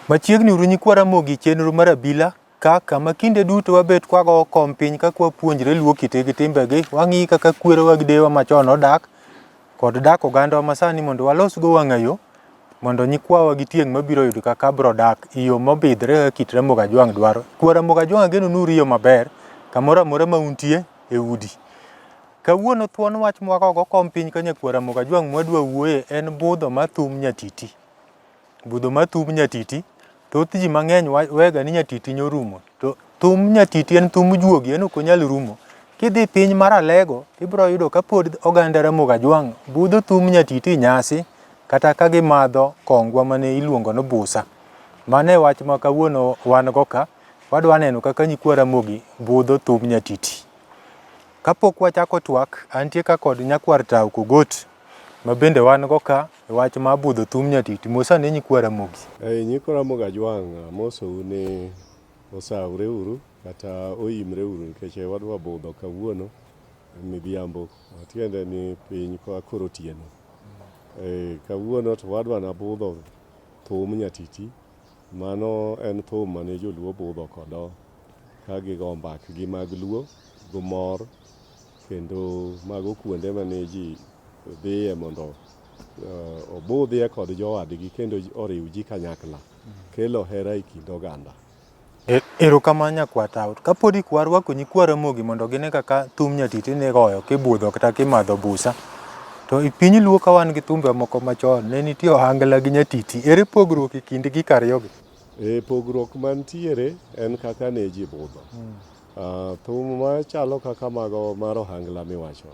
Machiegni uru nyikwara mogi chenro mar Abila kama kinde duto wabet kwago kom piny ka kwapuonjre luo kite gi timbegi, wang'i kaka kwerewa gi dewa machon odak kod dak oganda masani mondo walos go wang'ayo mondo nyikwawa gi tieng' mabiro yudo kaka bro dak iyo mobidhre kit Ramogi Ajwang' dwaro. Kwara Ramogi Ajwang' ageno nuru iyo maber kamoro amora ma untie e udi. Kawuono thuon wach mwagogo kom piny ka nyakwara Ramogi Ajwang' mwadwa wuoye en budho ma Thum Nyatiti. Budho ma Thum Nyatiti, thoth ji mang'eny wega ni Nyatiti nyorumo. To Thum Nyatiti en thum juogi, en ok onyal rumo. Kidhi piny mar Alego, ibro yudo ka pod oganda Ramogi Ajwang' budho Thum Nyatiti nyasi kata ka gimadho kongwa mane iluongo no busa. Mane wach ma kawuono wan go ka, wadwa neno kaka nyikwa Ramogi budho Thum Nyatiti. Kapok wachako twak, antie ka kod nyakwar Tau Kogot, ma bende wan go ka wach ma budho Thum Nyatiti. Mosa ne nyikwa Ramogi. Nyikwa Ramogi Ajwang' moso ne osawre uru kata oimre uru nikech wadwa budho kawuono midhiambo. Tiende ni piny kwa koro otieno. Kawuono to wadwa na budho Thum Nyatiti. Mano en thum mane joluo budho kodo ka gigo mbakgi mag luo gomor kendo mago kuonde mane ji dhiye mondo obudhie kod jowadgi kendo oriw ji kanyakla kelo hera e kind oganda. Erokamano nyakwa Tau. Kapodi kwarwako nyikwa Ramogi mondo gine kaka Thum Nyatiti ne goyo kibudho kata kimadho busa. To i piny luo ka wan gi thumbe moko machon ne nitie ohangla gi Nyatiti. Ere pogruok e kindgi ariyogi? Pogruok mantiere en kaka ne ji budho. Thum machalo kaka mago mar ohangla miwacho.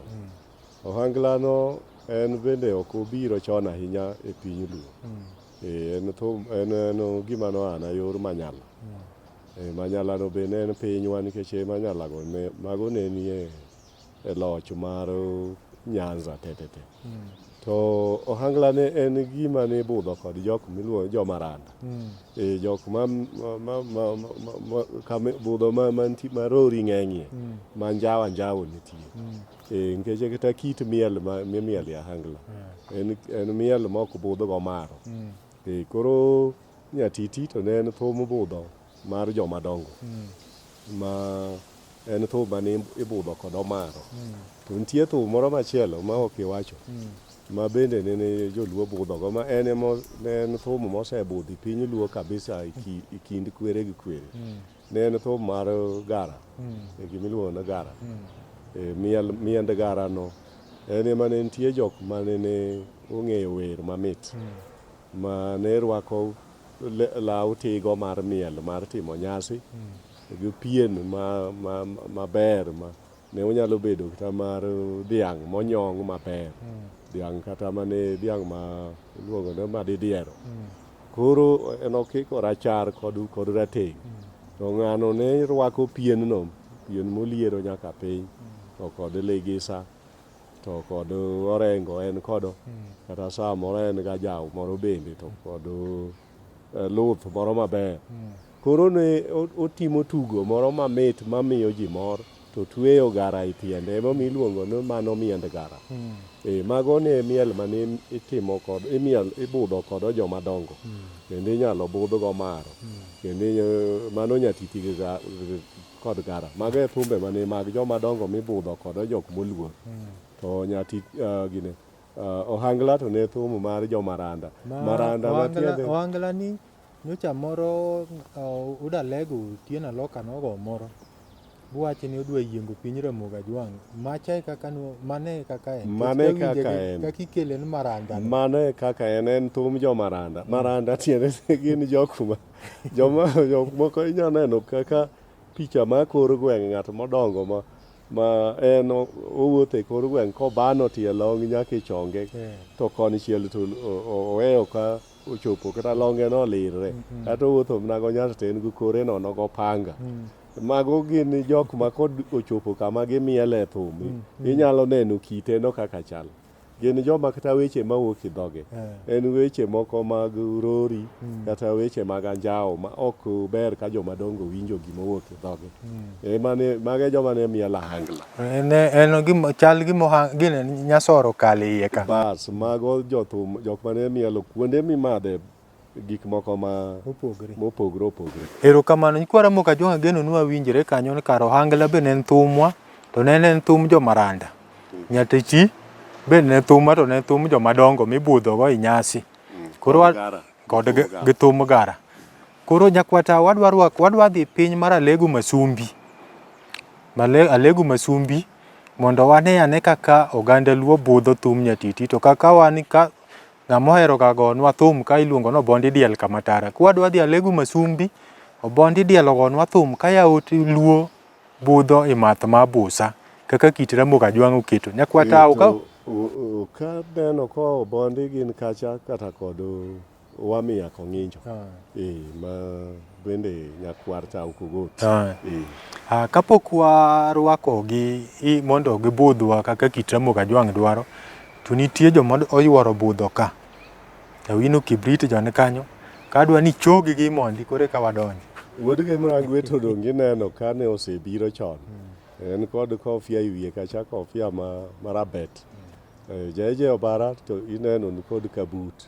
Ohangla no en bende ok obiro chon ahinya e piny luo. En gima no ana yor Manyala. Manyala no bende en pinywa nikech Manyala go mago ne nie e loch mar Nyanza tetete. To ohangla ne en gima ne budho kod jok miluongo jomaranda. Jok budho marori ng'eng'ie ma njawo nitie. Nikech kata kit miel mimiel ahangla en miel mok budho go maro. Koro Nyatiti to ne en thum budho mar jomadongo. Ma en thum mane ibudho kod omaro. To nitie thum moro machielo ma ok iwacho. Ma bende ne joluo budho go ma en thum mosebudhi piny luo kabisa e kind kwere gi kwere. Ne en thum mar gara. Gimiluongo na gara. Miend gara no en ema ne nitie jok mane ne ong'eyo wer mamit. Ma ne rwako law tigo mar miel mar timo nyasi gi pien maber ma ne onyalo bedo kata mar dhiang' monyong' maber. Dhiang' kata mane dhiang' ma iluongo ni madidiero. Koro en okiko rachar kod rateng'. To ng'ano ne rwako pien moliero nyaka piny. To kod legisa, to kod orengo en kodo. Kata samoro en ga jaw moro bende to kod luth moro maber. Koro ne otimo tugo moro mamit mamiyo ji mor. To tweyo gara e tiende ema miluongo ni mano miend gara. Mago ne miel mane itimo kod ibudho kod jomadongo. Kendo inyalo budh go maro. Kendo mano Nyatiti kod gara. Mago e thumbe mane mag jomadongo mibudho kod jok moluor. To ohangla to ne thum mar jomaranda. Maranda matiende. Ohangla ni nyocha moro udalego tiena loka nogo moro. Buwache ni odwa yiengo piny Ramogi Ajwang'. Macha kaka mane kaka en. Mane kaka en. Kaka ikele ni maranda. Mane kaka en thum jomaranda. Maranda tiende gin jok moko inyalo neno kaka picha ma kor gweng' ng'at modongo ma en owuotho e kor gweng' kobano tie long nyaka e chonge. To konichiel to oweyo ka ochopo kata longe no lirre. Kata owuotho mnago nyaka to en gi kore nono go panga. Mago gin jok ma kod ochopo kama gimiele thum. Inyalo neno kite no kaka chal. Gin joma kata weche mawuok e dhoge. En weche moko mag rori kata weche mag anjawo ma ok ber ka jomadongo winjo gima wuok e dhoge. Mage joma ne miel ahangla. En gima chal gine nyasoro kale iye ka. Bas mago jothum jok mane mielo kuonde mimadhe gik moko ma mopogre. Erokamano nyikwara Moka Jwang' ageno nwa winjre kanyo ni kar ohangla be ne en thumwa to ne en thum jomaranda. Nyatiti be ne thumwa to ne en thum jomadongo mibudhogo i nyasi. Koro kod gi thum gara. Koro nyakwata wadwa dhi piny mar Alegu Masumbi. Alegu Masumbi mondo wane ane kaka oganda Luo budho thum Nyatiti to kaka wan ka ng'ama ohero ga gonwa thum ka iluongo no Bondi Diel Kamatara. Kwadwa dhi Alegu Masumbi, Bondi Diel ogonwa thum ka yaot Luo budho i math ma busa kaka kit Ramogi Jwang' oketo. Nyakwata ka neno ko Bondi gin kacha kata kod Wamiya Kong'injo. Ma bende nyakwar ta Ukogot. Kapok warwakogi mondo gibudhwa kaka kit Ramogi Jwang' dwaro, to nitie joma oyuoro budho ka. Awino kibrit jone kanyo. Kadwa ni chogi gi mondi kore ka wadonji. Wuodgi mrangwe to dong' gineno ka ne osebiro chon. En kod kofia i wiye kacha kofia marabet. Jeje Obara to ineno ni kod kabut.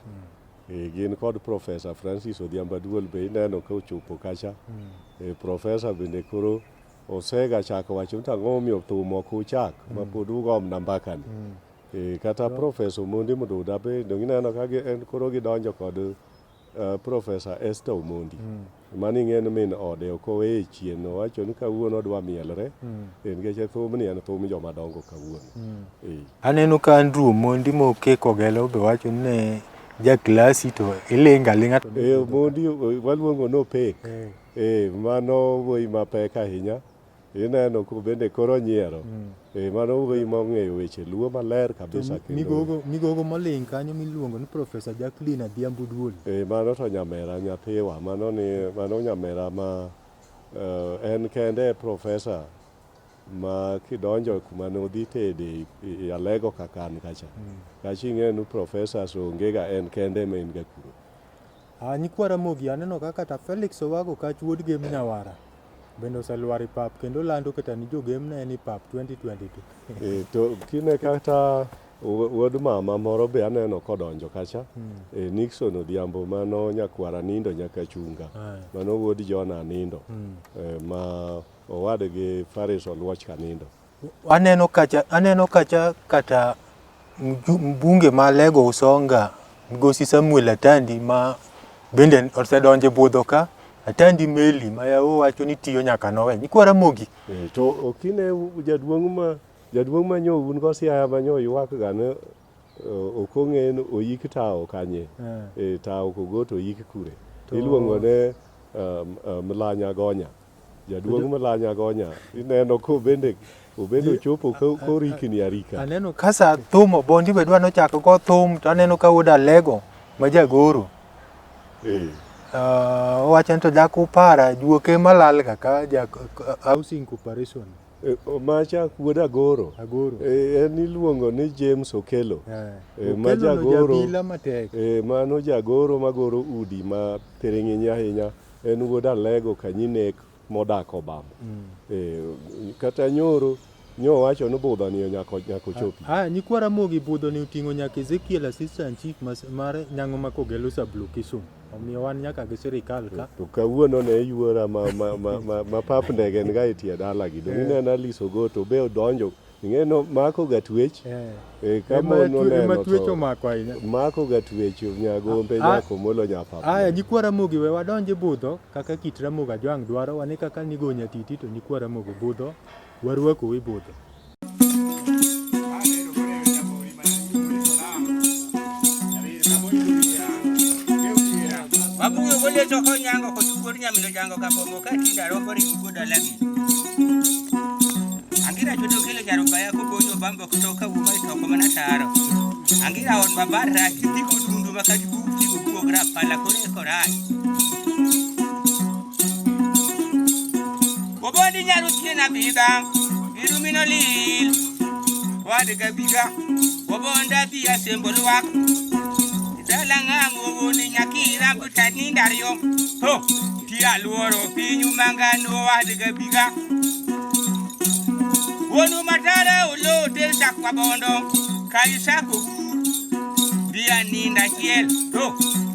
Gin kod Profesa Francis Odhiambo Duol be ineno ka ochopo kacha. Profesa bende koro osega chako wacho ni ang'o momiyo thum ok uchak ma pod ugom na mbakani. Kata Profesa Omondi Moduda be dong' ineno ka en koro gidonjo kod Profesa Esther Omondi. Mani ng'en min ode ok owe chien, owacho ni kawuono odwa mielre. Nikech thum ni en thum jomadongo kawuono. Aneno ka Andrew Omondi mokeko gelo be wacho ni jaklasi to ilinga linga to Omondi waluongo no pek. Mano wuoyi mapek ahinya. Ineno ko bende koro nyiero. Mano wuoyi mong'eyo weche Luo maler kabisa. Migogo moling kanyo miluongo ni Profesa Jacqueline Adhiambo Duol. Mano to nyamera nyathiwa. Mano nyamera ma en kende profesa ma kidonjo kuma nodhi tede i Alego kakan kacha. Kachi ing'enu profesa so ongega en kende ma en ga kuro. Nyikwara Mogi aneno kaka ta Felix Owago kach wuod Gem Nyawara. Bende oseluar pap kendo lando kata ni jogem na en pap 2022. To kine kata wuod mama moro be aneno kodonjo kacha. Nixon Odhiambo mano nyakwara nindo nyaka chunga. Mano wuod Jona nindo. Ma owadgi Faris Oluoch kanindo. Aneno kacha kata mbunge ma Lego Usonga Ngosi Samuel Atandi ma bende osedonje budho ka. Atandi Meli ma yao wacho ni tiyo nyaka nowe. Nyikwara Mogi. To okine jaduong' ma nyo un go siaya ma nyo ywak gane okong'en oyik tao kanye. Tao Kogot oyik kure. Iluongo ne Mlanya Gonya. Jaduong' Mlanya Gonya. Ineno ko bende ochopo korikni arika. Aneno kasa thum Bondi be dwa nochako go thum to aneno ka wuod Alego ma jagoro. Wachen to Jaku Para juoke malal kaka Housing Corporation. Macha wuod Agoro. En iluongo ni James Okelo. Ma jagoro. Abila matek. Mano jagoro magoro udi ma tering'iny ahinya. En wuod Alego Kanyinek modak Obam. Kata nyoro nyo wacho ni budho ni nyako chopi. Nyikwara Mogi budho ni uting'o nyaka Ezekiel Assistant Chief mar Nyang'o ma Kogelo Sub-Location. Omiyo wan nyaka gi sirikal ka. To kawuono ne yuora ma pap ndege nga itie dala gi. Dong' ineno Alice Ogoto be odonjo. Ing'eno mako ga twech. Kamono neno to mako ga twech nyagombe nyako molo nyapap. Nyikwara Mogi we wadonje budho kaka kit Ramogi Jwang' dwaro wane kaka nigo Nyatiti to nyikwara Mogi budho. Warwako we budho. Abuyo gole to ko nyango ko tuor nyamino jango ka pongo ka tinda rombo ri goda lagi. Angira jodo kele jaro baya ko bonyo bambo kutoka umai to ko mana taro. Angira on babara kiti ko dundu makati ku ko gra pala kore korai. Bobondi nyaru tiena bida irumino lil. Wade gabiga bobonda bi asembolwa. Dalangango ni nyakira kutani ndario ho tia luoro pinyu mangano wadiga biga wonu matara ulo delta kwa bondo kaisa ko bia ninda kiel ho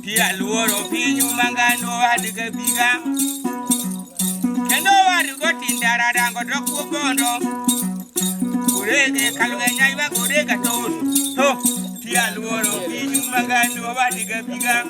tia luoro pinyu mangano adiga biga kendo wari gotindara dango dokwo gondo kurege kalwe nyaiwa kurega ton to tia luoro pinyu mangano adiga biga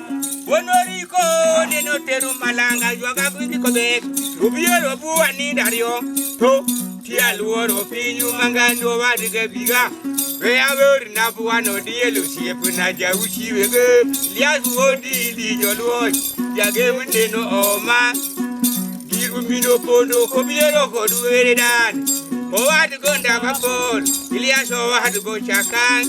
wonoriko neno teru malanga jwaga bindi kobe rubiero buwa ni dario to tia luoro pinyu mangano adiga biga Weaver na buano dielu siepu na jauchi wege lias wodi di joloi jage mneno oma giru mino pondo kobiero koduere dan o wad gonda vapor ilias o wad go chakan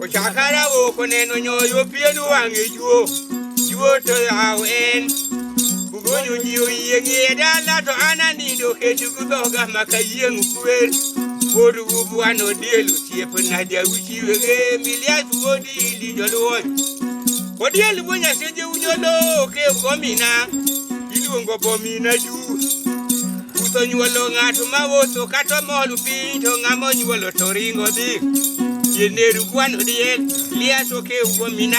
o chakara wo koneno nyoyo pienu wange juo to awen bugonyo jiyo yenge dala to anani do ketu kudoga makayen kuwer Bodu buano dielu siepu na jauchi wege milias wodi di joloi Odielu bunya seje ujolo ke komina iluongo bomina ju Uto nyuolo ng'ato mawoto kata molu pinto ng'amo nyuolo to ringo dhi Yeneru buano diel liaso ke komina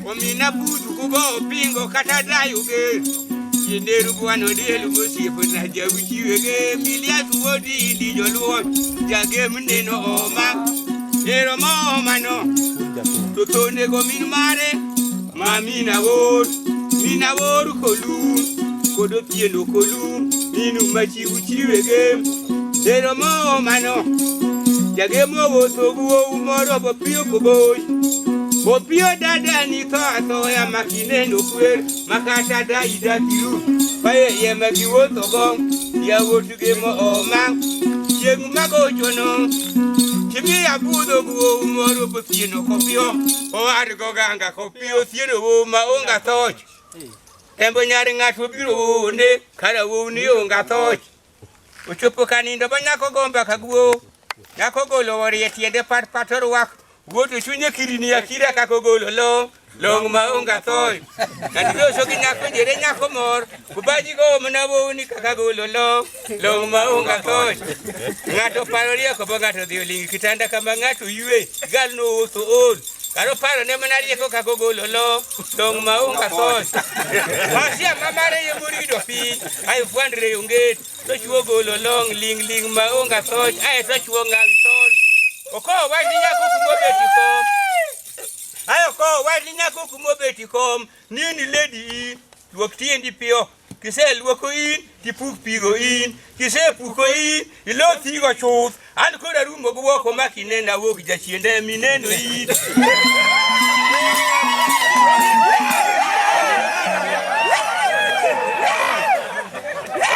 Komina budu kubo pingo kata dayo ge Yeneru buano diel siepu na jauchi wege milias wodi di joloi Jage mneno oma Ero mo mano Totone go min mare Mamina wor kolum Kodo pielo kolum Minu machi uchiwege Ero mo mano Jage mo woto guo umoro Bopio kuboy Bopio dada ni to ya makine no kwer Makata da ida kiru Paye ye magi woto gong Ya wotu ge mo oma Yengu mago jono Kimi ya Budho guo umoro Bopio kopio O argo ganga kopio Tieno wo maonga toch Tembo nyari ngatu biro ne Kara wo ni onga toch Uchupo kanindo banyako gomba kaguo Nyako golo wari etiende pator wak Woto chunye kirini ya kira kakogolo lo Long maonga toy Kandido soki nyako jere nyako mor Kubaji go mnawo ni kakagolo lo Long maonga toy Ngato paroria kobo ngato diolingi Kitanda kama ngato yue Gal no oso on Karo paro ne manaria ko kakogolo lo Long maonga toy Masia mamare ye murido pi Ay fuandre yunget To chuo golo long ling maonga toy Ay to chuo ngawi tol Oko wadi nyako kumobeti kom Ayo ko wadi nyako kumobeti kom Nini lady Luok tiendi pio Kise luoko in Tipuk pigo in Kise puko in Ilo tigo choth An kura rumo guwako makine na woki jachiende minendo in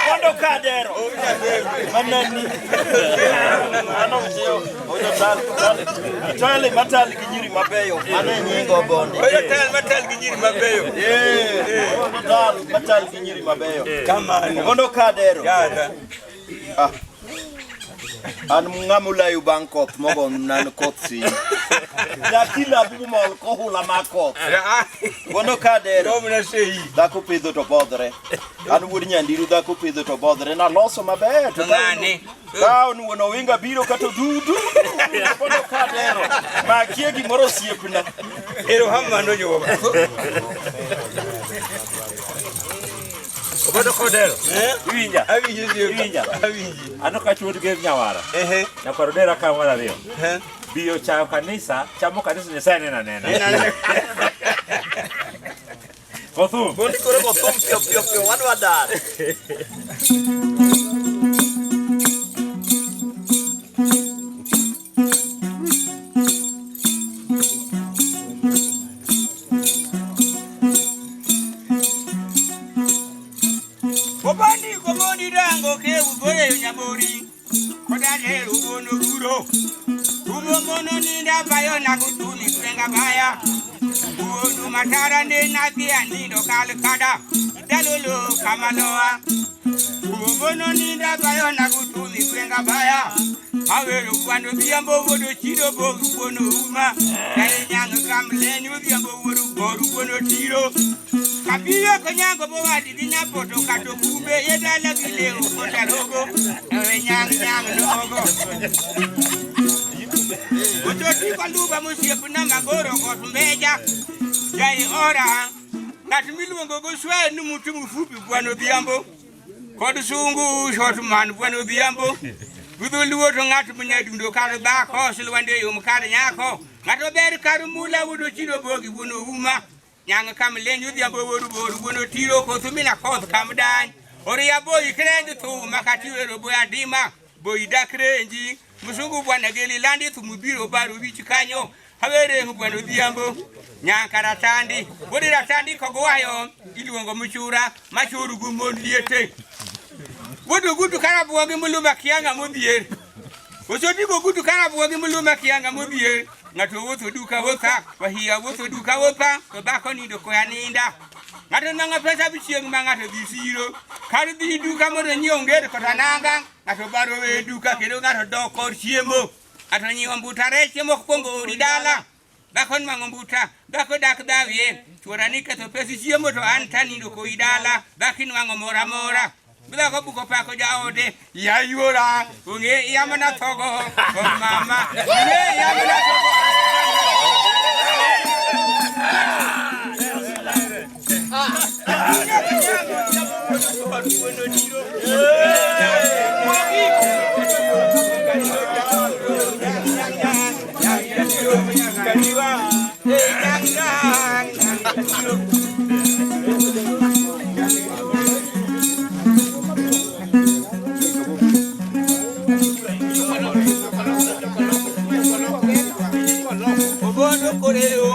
Kondo kadero Manani Ano mzio Oyo tali matali kinyiri mabeyo Ane nyingo bonde Oyo tali matali kinyiri mabeyo Oyo tali matali kinyiri mabeyo Kamani Kondo kadero Yada An mungamula yu Bangkok mogo nan kotsi. Da kila buma ko hula makot. Wono kadero. Domina sei. Da ko pedo to bodre. An wuri nyandiru da ko pedo to bodre na loso maber. Ngani. Ka nu wono winga biro kato dudu. Wono kadero. Ma kiegi moro siepna. Ero hamma no nyoba. Obodo kodero. Winja. Winja. Ano kachuo tuge nyawara. Na korodera kama la rio. Bio chao kanisa, chamo kanisa ni sana nena. Thum. Boni kore Thum pio wanu adar. Obani komoni dango ke ugoye nyabori. Kodane rugono ruro. Umongono ninda bayo na kutuni kwenga baya. Uodu matara nena kia nido kalkada. Dalolo kamaloa. Umongono ninda bayo na kutuni kwenga baya. Awero kwando biambo wodo chido bogu kono uma. Kaya nyanga kamlenyu biambo wodo boru kono tiro. Kapiyo konyango bowadi dinya poto kato kube yedala bileo kota logo. Ewe nyang logo. Utoti kwa luba musiepu na magoro kotumbeja. Gai ora ngati milungo go shwe ni mutu mfupi bwana Odhiambo kod sungu short man bwana Odhiambo Budho luoto ngati munyadundo karo bako silwande yum karo nyako ngato ber karo mula wudo chiro bogi bwana uma nyanga kam lenyo Odhiambo woru boru bwana tiro ko tumina koth kam dan ori ya boy krenji tu makati wero boya dima boy dakrenji musungu bwana geli landi tu mubiro baru bichi kanyo Havere bwana Odhiambo nyanka ratandi wodi ratandi ko gowayo iluongo muchura machuru gumon liete wodo gudu karabuwa gi muluma kianga modhier osoti go gudu karabuwa gi muluma kianga modhier ngato wotho duka wotha wahia wotho duka wotha to bako nindo ko yaninda ngato nanga pesa bichieng mangato disiro kar di duka mondo nyionge ko tananga ngato baro we duka kendo ngato doko chiemo ato nyiombuta reche moko kongo ridala bakon mangombuta bako dak dawie chorani ka to pesi chiemo to antani ndo ko idala bakin wango mora mora bila ko buko pako jaode ya yora unge yamana togo ko mama unge yamana togo Obodo koreo,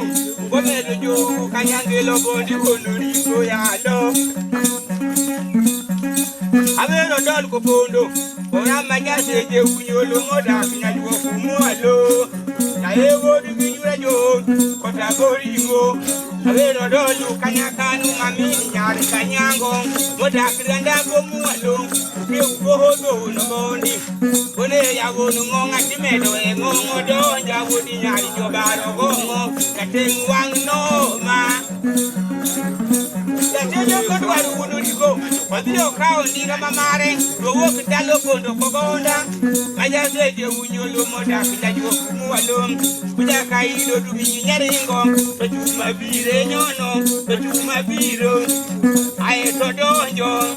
bomedo jo kanyangelo bondi konuriko yalo. Avero dol ko bondo, ora manyase je unyolo moda kinyajuo kumualo. Na ewo digijura jo, kota goringo. Avero dol kanyakanu mamini nyari kanyango, moda kiranda kumualo. Ke ubohodo no bondi. Kone ya wonu ngonga timedo e ngongo donja wodi nyari jobaro gongo kateng wang no ma Yatejo kodwaru wonu liko Wadhio kao ndinga mamare Dowok dalo kondo kogonda Maja seje unyolo moda Kijajuo kumualo Kuja kailo duminyi nyaringo Petuma bire nyono Petuma biro Ae todonjo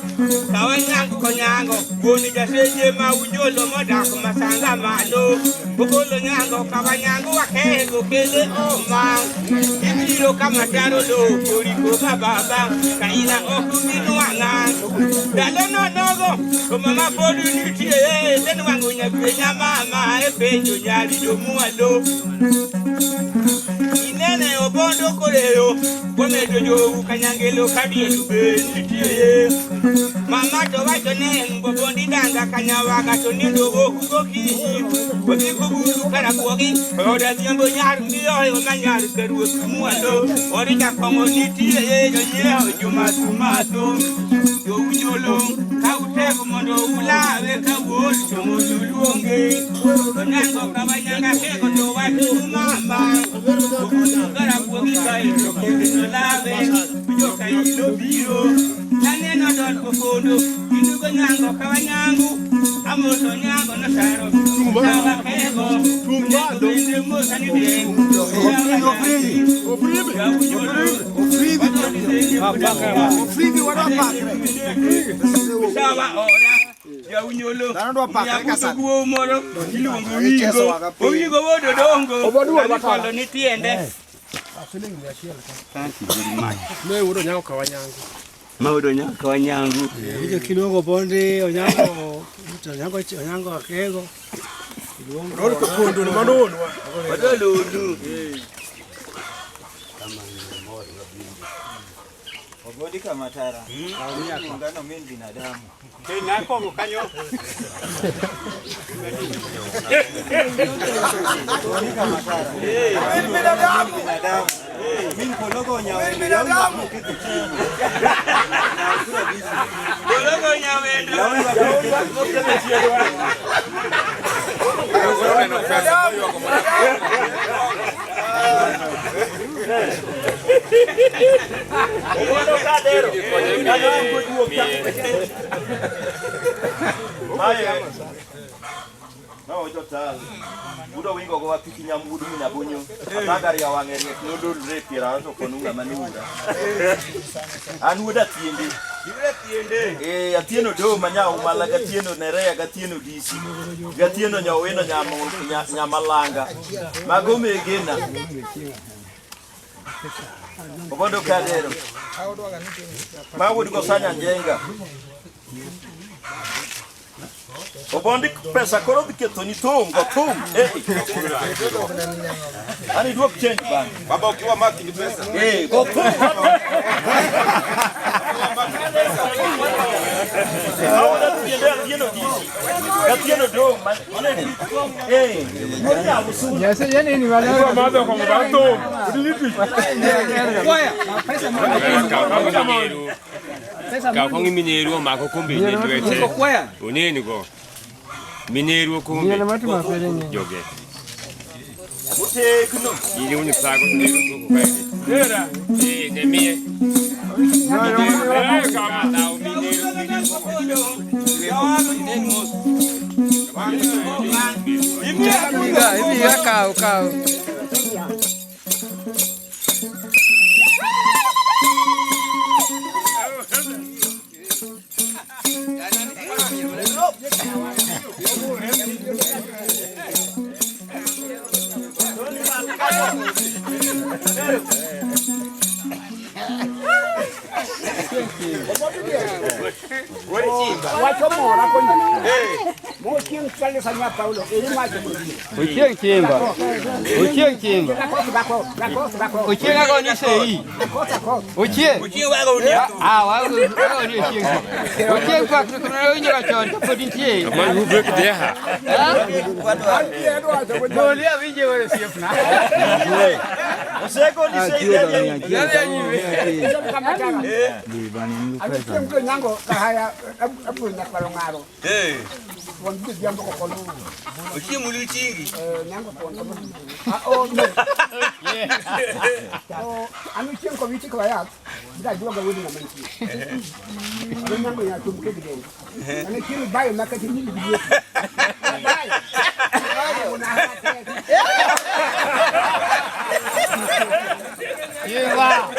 Kawa nyangu konyango Woni jaseje ma unyolo moda Kumasanga malo Bukolo nyango kawa nyangu wakego kele oma Ibiro kama taro lo Kuriko bababa Kaina oku minuanga Dalo no dogo Kumama podu nitie Tenu wangu nyapenya mama Epejo nyari jomualo Inene obondo koreo Komedo jo kanyangelo kadie lube nitie Mama to wacho ne mbobondi danga kanyawaga to nindo woku goki Wadi kubudu karabuogi Oda Odhiambo nyaru ndiyo manyaru keruo kumualo Orija kongo nitie yo nyeo jumatumato Yo unyolo kautego mondo ulawe kawol chomo luluonge Onyango kawanyanga keko to watu mama Kubudu karabuogi kaito kendo lave Ujoka ilo biro Naneno dol kokondo Indugo nyango kawanyangu Amoto nyango no saro Kawa kego Nyango inde mosa nide Ofrivi wadapaka. Sawa ora ya unyolo ya kuguo moro iluongo wigo wodo dongo kalo ni tiende Meudo nyako kawanyangu. Maudo nyako kawanyangu Hiyo kidogo bonde onyango akego. Rolo kondo ni manonu wa. Wadolo Ogodi kama tara. Ngano mimi binadamu. Tena kongo kanyo. Ogodi kama tara. Mimi binadamu. Mimi kologo nyawe. Binadamu kitu chini. Kologo nyawe. No, ito tal. Budho wingo go apiki nyamudu na bunyo. Atagari ya wangeri no repira so konunga manura. Anuda tiende. Atieno do manya umala gatieno nerea gatieno disi. Gatieno nyaweno nyamalanga. Magome gena. Obondo kadero. Mawudu go sanya njenga. Obondi pesa koro diketo ni Thum go Thum. Ani duok change bang. Baba ukiwa maki ni pesa. Go Thum. Ahora tiende tieno disi. Gatieno do man. Moja usuni. Ya se yani ni wala mambo kwa mbato. Udilipi. Kwaya. Pesa mambo. Ka kongi mineru ma ko kumbi ni duete. Uneni go. Mineru kumbi. Ni matu mafanya joge. Mute kuno. Ili uni sago ni ko kwa ni. Dera. Ne mie. Kama na mineru hivi ya kao. Uchieng chimba. Uchieng ako ni sei. Uchieng wako ni. Wako ni uchieng. Uchieng kwa kuna wenye kachon kapodi tie. Ma hu break there ha. Bolia vinje wale siefna. Oseko ni sei nani. Alikuwa nyango kahaya apu na kalongaro. Wangu jambo kwa kolu. Uchimu luchingi. Nyango kwa kolu. No. Anu chien ko viti kwa ya. Nda jua ga wodi na manchi. Nyango ya tumke bideni. Ana chien bayo makati ni bideni. Yewa.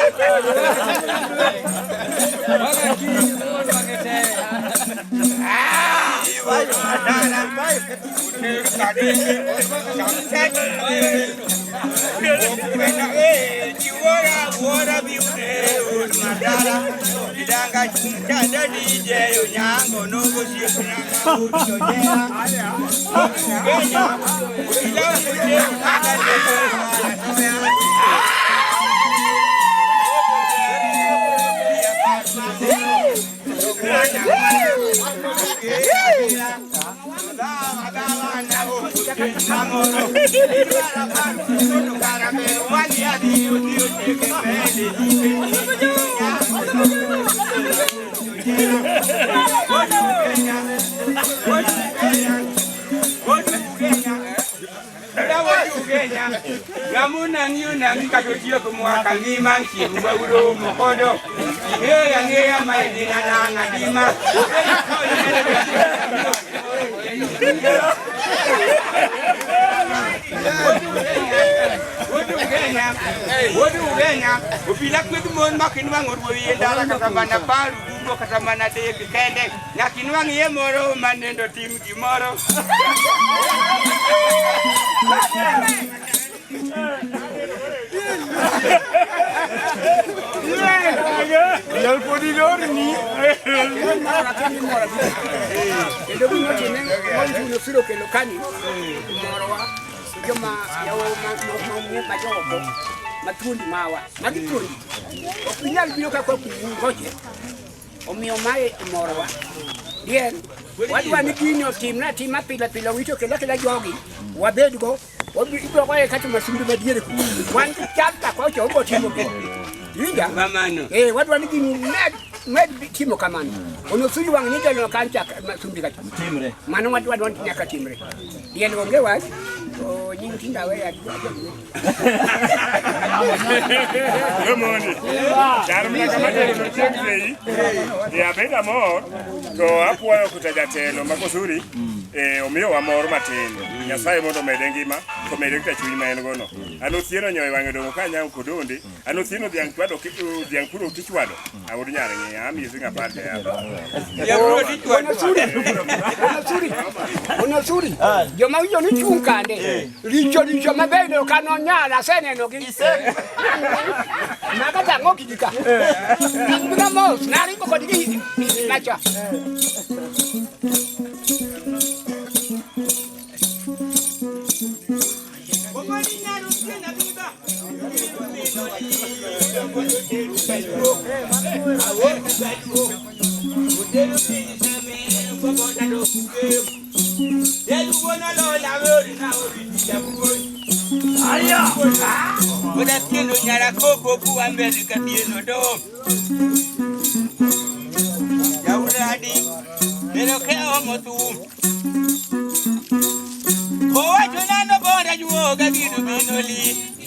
Gamuna nyuna mikatotio kumwaka ngima nchimba uro mkodo. Ngea maidi na ngima. Wodu Kenya, upila kwetu mon makinwa ngorwo yenda katamana paru gugo katamana de kende. Nyakinwa ngiye moro manendo timu kimoro. Yal podi lorni. Ndio mimi nene mwanzo ni filo ke lokani. Morowa. Kama yao majogo. Matundi mawa. Magitundi. Opinyal bioka kwa kungoje. Omio mai morowa. Bien. Watu wanikinyo timna tima pila wito kila jogi. Wabedgo. Ibro kwa kati masimbi badiere ku. Wan chapta kwa chogo timo ko. Inga Mamano. Watu wanikinyo med timo kamano. Ono suli wang nita no kancha masimbi kati. Timre. Mano watu nyaka timre. Bien ongewa. Nyingi tinda we ya. Gomoni. Charumna kama telo chekei. Ya beta mo. Go apuayo kutajatelo makosuri. omiyo wa mor matin. Nyasaye mondo mede ngima, to mede kta chuny ma en gono. An Othieno nyoy wang'e dongo ka nyang kodonde. An Othieno dhiang' chwado dhiang' puro tichwado. Awud nyare ng'e am yisi ng'apar ka yabo. Unasuri. Joma wiyo ni chung kande. Richo mabedo kano nyala seneno gi. Nakata ngoki dika. Mbina mos nari ko digi nacha.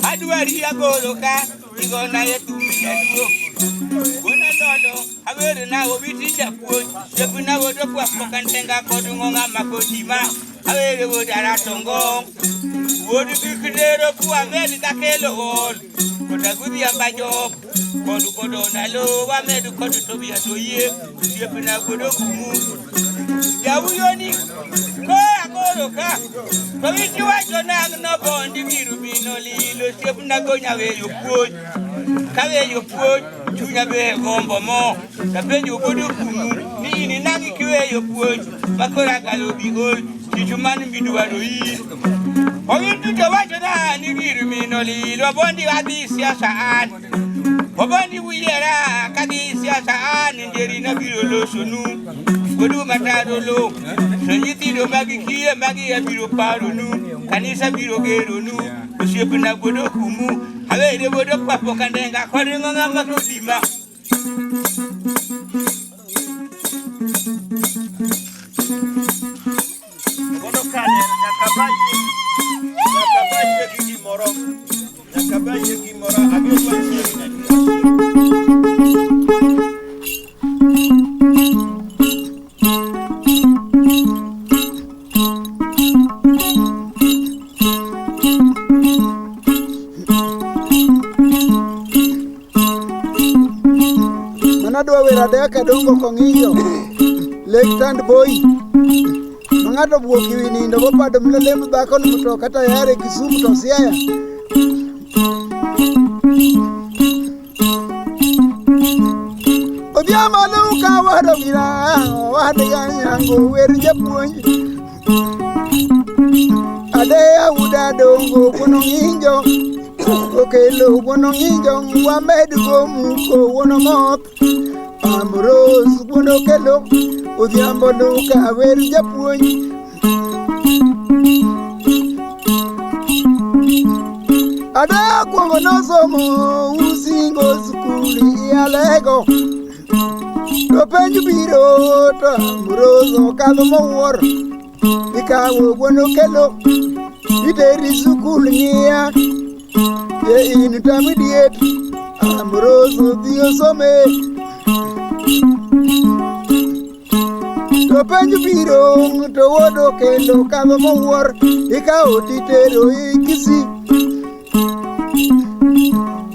Aduari agoloka igona yetu miyaduo bona lolo awere na obiti chapuo chepuna wodo kwa pokantenga kodungo ngama kodima awere wodara tongo wodi bikidero kwa Amerika kelo hol kodagudi ambajo kodu na lo wa medu kodu tobia toye chepuna godo kumu yawuyoni ko agoloka Kawiti wacho nang no bondi biru bino lilo chepna gonya weyo puoj kaweyo puoj chunya be gombo mo kapenjo bodo kumu ni nangi kiweyo puoj bakora galo bigol chichumani bidwaro yi Kawiti to wacho na ni biru bino lilo bondi adi siasa an Bondi wiyera kadi siasa an nderi na biro lo sonu Godu matado lo Nyatiti do magi kiye magi ya biro paro nu kanisa biro gero nu usiepu na godo kumu awere bodo papo kandenga koringo ngama kodima Kono kane nyakabaye gimoro agyo Manadwa wera deka dongo kong'inyo Lake Stand Boy Mangato buoki winindo bopado mlelemu dhako ni mutoka tayari Kisumu to Siaya Odhiama luka wado gira wade yanyango weri japuonji Adea uda dongo kuno ng'injo Okelo wono ng'injo wamedu gomuko wono mok Amros wono kelo Odhiambo luka weri japuonji Adea kuongo nosomo usingo skuli alego Topenju biro to Amros okadho mowuor Ikawo wono kelo Iteri skul ng'iya Ye intermediate Amoroso Dio some To penju biro to wodo kendo kadho mowuor Ikawo titero ikisi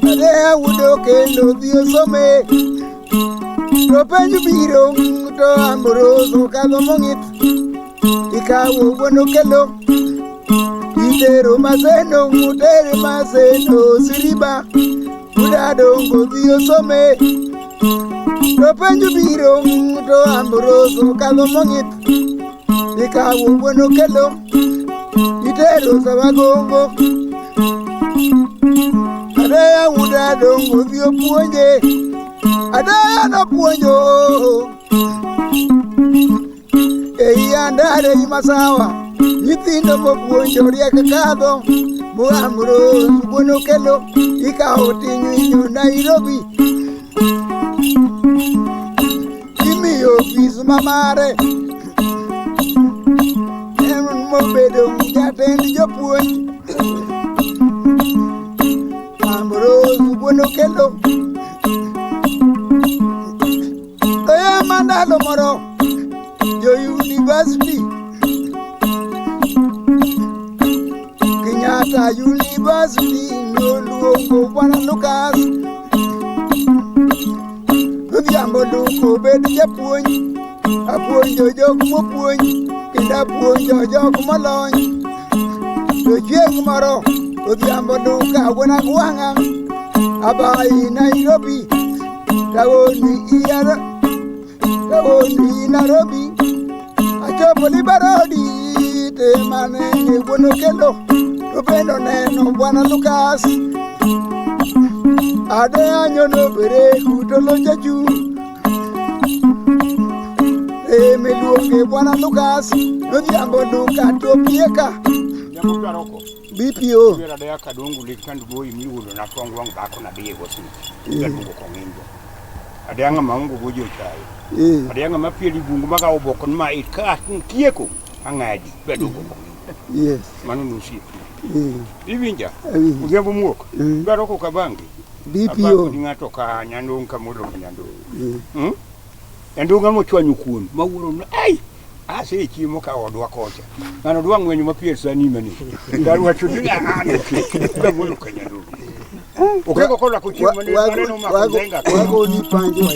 Adea wudo kendo Dio some To penju biro to Amoroso kadho mong'ith Ikawo wono kendo Itero maseno, mutere maseno, siriba Udadongo Dio some Topenju biro, to Amoroso kadho mong'ith Ikawo wono kelo Itero sawagongo Adea udadongo Dio puonje Adea no puonjo Ei andare imasawa Nyithindo mopuonjo riek kadho Amoroso wono kelo Ikawo tinyo inyo Nairobi Imiyo ofis mamare En mobedo jatend jopuonj Amoroso wono kelo Mandalo moro Jo university Kenyatta University noluongo Bwana Lucas Odhiambo luko bed japuonj apuonjo jok mopuonj kendo apuonjo jok molony to chieng' moro Odhiambo luka wena gwang'a abai Nairobi tawoni Nairobi achopo Libarodi te manene wono kelo to bendo neno Bwana Lucas ade anyono bere kutolo jaju meluonge Bwana Lucas Odhiambo luka to pieka Jambo taroko BPO Bera de akadongo likandu boy miwulo na tongwa ngako na biye gosi Gadungo kongindo Adanga maungo bojo chai Adanga mapieli bungu maga obokon ma itka kieko angaji gadungo kongindo Yes Manu nusi Ibinja Odhiambo muok Baroko kabangi BPO Ngato ka nyandong kamulo nyandong Nyandong mo chwanyu kuon mawulo ai ase chimo ka odwa kocha ngano dwa ngwenyu mapier sani mani darwa chudinga ngano da mulo kanyando okego kola ku chimo ni maneno makuzenga wago ni panjo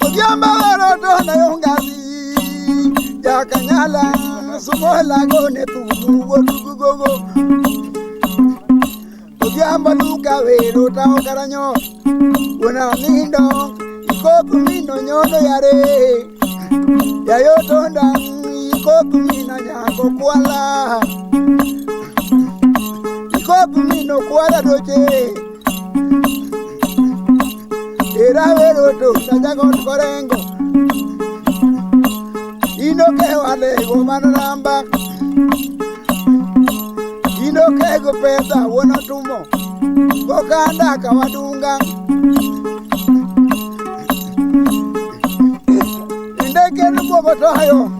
Odhiambo rodo na yongazi jakanyala sumola gone tugu wodugogo Odhiambo luka wero tao karanyo Wena nindo ikoku mino nyono yare Yayo tonda ikoku mina nyako kuala Ikoku mino kuala doche Era wero tonda jagon korengo Ino ke wale gomanaramba Ino kego pesa wona tumo Bokanda kawadunga Indeke nubogo tohayo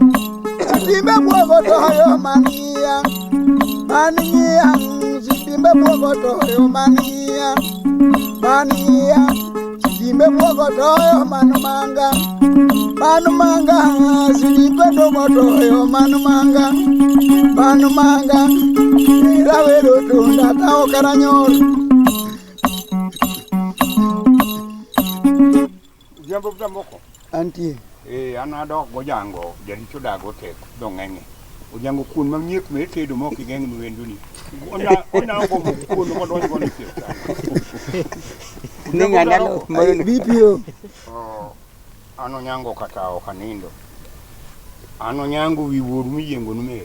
Sitimbe bogo tohayo mania Sitimbe bogo tohayo mania Sitimbe bogo tohayo manumanga Sitimbe bogo tohayo manumanga Rawero tunda tao karanyor Jambo moko Antie anado gojango jaricho dago tek dongenge Ojango kun mamnyek me tedo moko geng mwenduni ona go kun go don go ni Ninga nalo BPO ano nyango katao kanindo ano nyango wiworu miyengo nume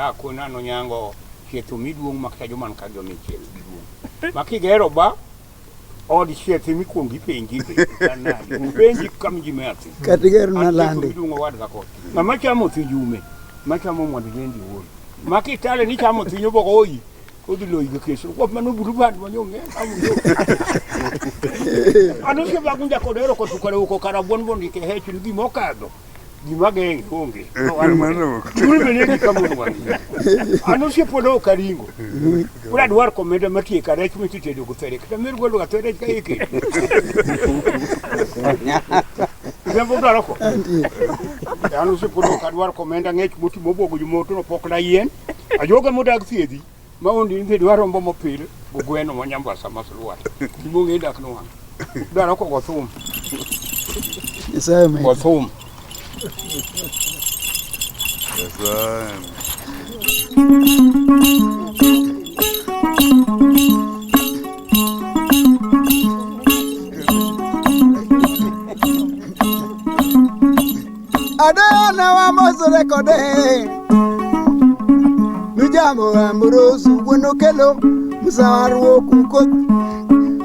akona ano nyango cheto miduong maktajo man kagyo michel miduong makigero ba odi cheto mikwongi penji penji kamji meati katigero na lande miduong wadga ko mama chamo tijume machamo mondo gendi wol makitale ni chamo tinyo boko oyi odilo iga keso kwa manu burubad manyonge ano se bagunja kodero ko tukale uko karabon bondi ke hechu ndi mokado Dimageng konge. Tulmenegi kamunwa. Ano se podo karingo. Ura duar komenda mati kare chumiti tedo gotere. Kamer golo gatere kaike. Zembo darako. Ano se podo kadwar komenda ngech muti bobogo jumoto no pokla yen. Ajoga modag thiedi. Ma ondi ndi dwaro mbo mopile. Bogweno manyamba samasluwa. Timonge dak no wan. Darako go Thum. Isaya me. Go Thum. Adana wa mozore kode Nujamo amorosu wono kelo Musarwo kukot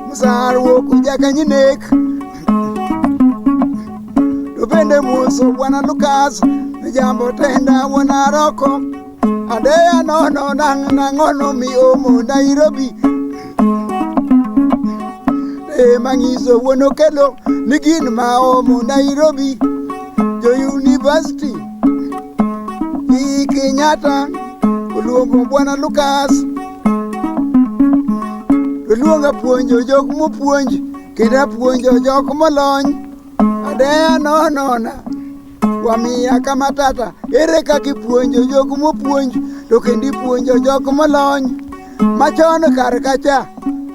Musarwo kujakanyinek Tupende muso Bwana Lucas Nujambo tenda wona roko Adea nono nangono mi omo Nairobi Mangizo wono kelo Nigin ma omo Nairobi Jo University Kenyatta Oluongo Bwana Lucas Oluonga puonjo jok mopuonj Kenda puonjo jok molony Adea nona wamiya kama tata ere kaki puonjo jogo mopuonj to kendi puonjo jogo molony machon kar kacha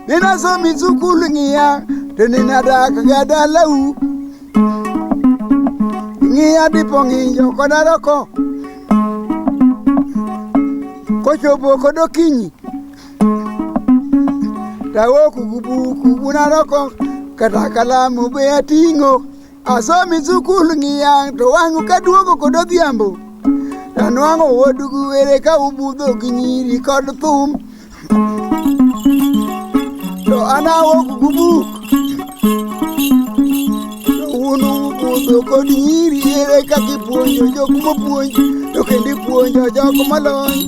nina somi sukul ng'iya to nina dak ga dalau ng'iya dipo ng'injo koda roko kochopo kodokinyi tawoku gubuku bunaroko kata kalamu be ating'o asomi sukul ng'iyang to wang'u kaduogo kod odhiambo tanwang'o wodugu ere ka ubudho gi nyiri kod thum to anawok gubuk to un ubudho kod nyiri ere ka kipuonjo jok mopuonj to kendi puonjo jok molony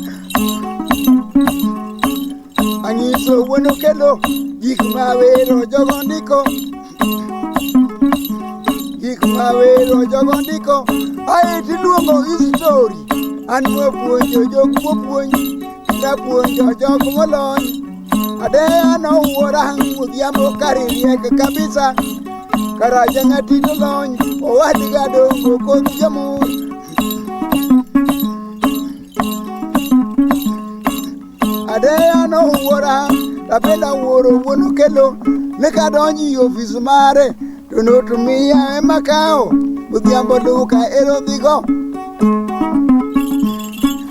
ang'iso wuono kelo gik mawero jogo ndiko gik mawero jogo ndiko aeti luongo histori an mopuonjo jok mopuonj napuonjo jok molony adea nowuora odhiambo kaririek kabisa karaja Nyatiti lony owadga dongo kodh jamur adea nowuora tapenda wuoro wuono kelo nekadonji ofis mare to notumiya ema kao odhiambo duka ero dhigo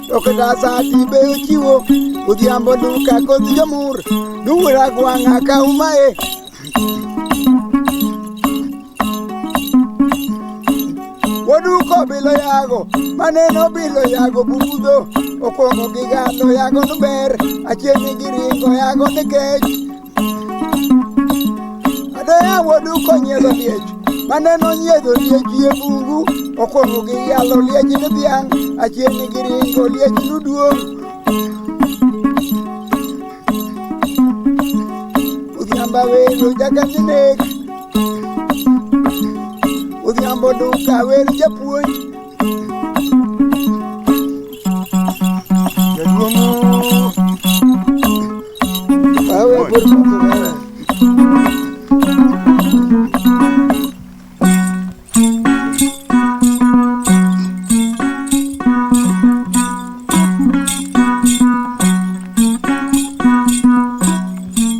to kata sati be ochiwo odhiambo duka kodh jamur duwera gwang'a kaumae woduko bilo yago maneno bilo yago budho okwongo gi galo yago nober achiegni gi ringo yago nikech adea woduko nyiedho liech maneno nyiedho liech e bungu okwongo gi yalo liech ni dhiang' achiegni gi ringo liech nuduong' odhiamba welo jaganji nek odhiambo duka wer japuonj awe burbutu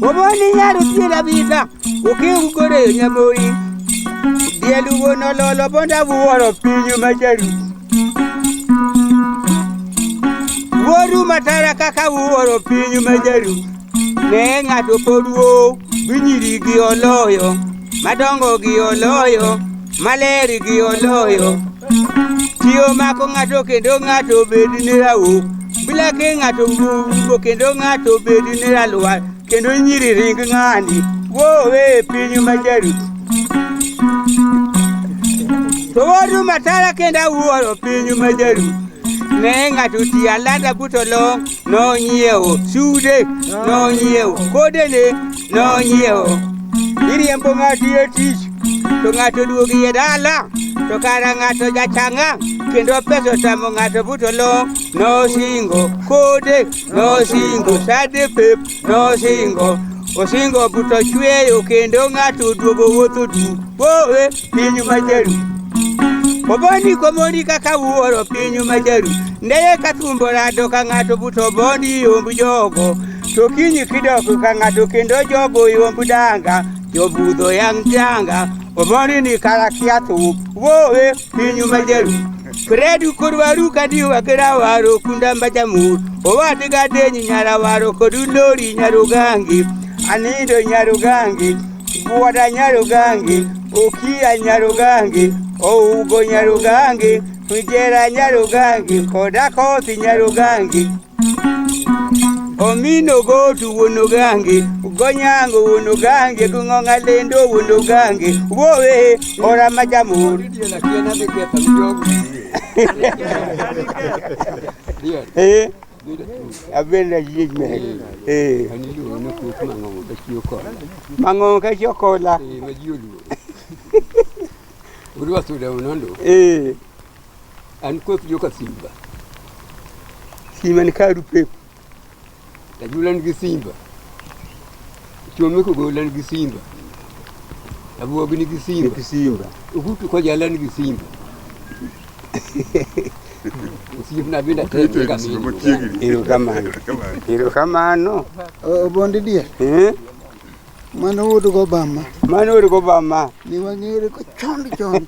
waboni nyaru tira vida ukingu kore nyamoi dielu wono lolo bonda wuoro pinyu majaru woru matara kaka wuoro pinyu majaru ne ng'ato poduo binyiri gi oloyo madongo gi oloyo maleri gi oloyo tiyo mako ng'ato kendo ng'ato bedi ni rawo bila ke ng'ato wugo kendo ng'ato bedi ni ralwa kendo nyiri ring ng'ani wowe pinyu majaru to woru matara kenda wuoro pinyu majaru ne ng'ato ti alanda butolo no nyiewo sude no nyiewo kodene no nyiewo iriembo ng'ato e tich to ng'ato duogi e dala to kara ng'ato jachang'a kendo pesa tamo ng'ato butolo no singo kode no singo sade pep no singo osingo buto chweyo kendo ng'ato duogo wuotho du wowe pinyu majaru oboni komoni kaka wuoro pinyu majaru ndeye katumbo rado ka ng'ato buto bondi yombu jogo to kinyi kidoko ka ng'ato kendo jogo yombu danga jobudho yang danga oboni ni karakia thup wowe pinyu majaru kredu kurwaru kadiwa kirawaro kunda mbajamur owadiga denyi nyarawaro kodu lori nyarugangi anindo nyarugangi buwada nyarugangi ukia nyarugangi ougo nyarugangi ujera nyarugangi koda kothi nyarugangi omino gotu wonogangi ugonyango wonogangi kung'ong'a lendo wonogangi wowe ora majamur abenda jijme mang'ongo ka chokola Urwa suda unondo. An kwef joka simba. Simba ni karu pep. La julan gi simba. Chome ko golan gi simba. Abuog nigi simba. Ugutu ko jala nigi simba. Simba bina tete kamano. Iro kamano. Bondi dia. Mano wudu go bama. Ni wangere ko chon.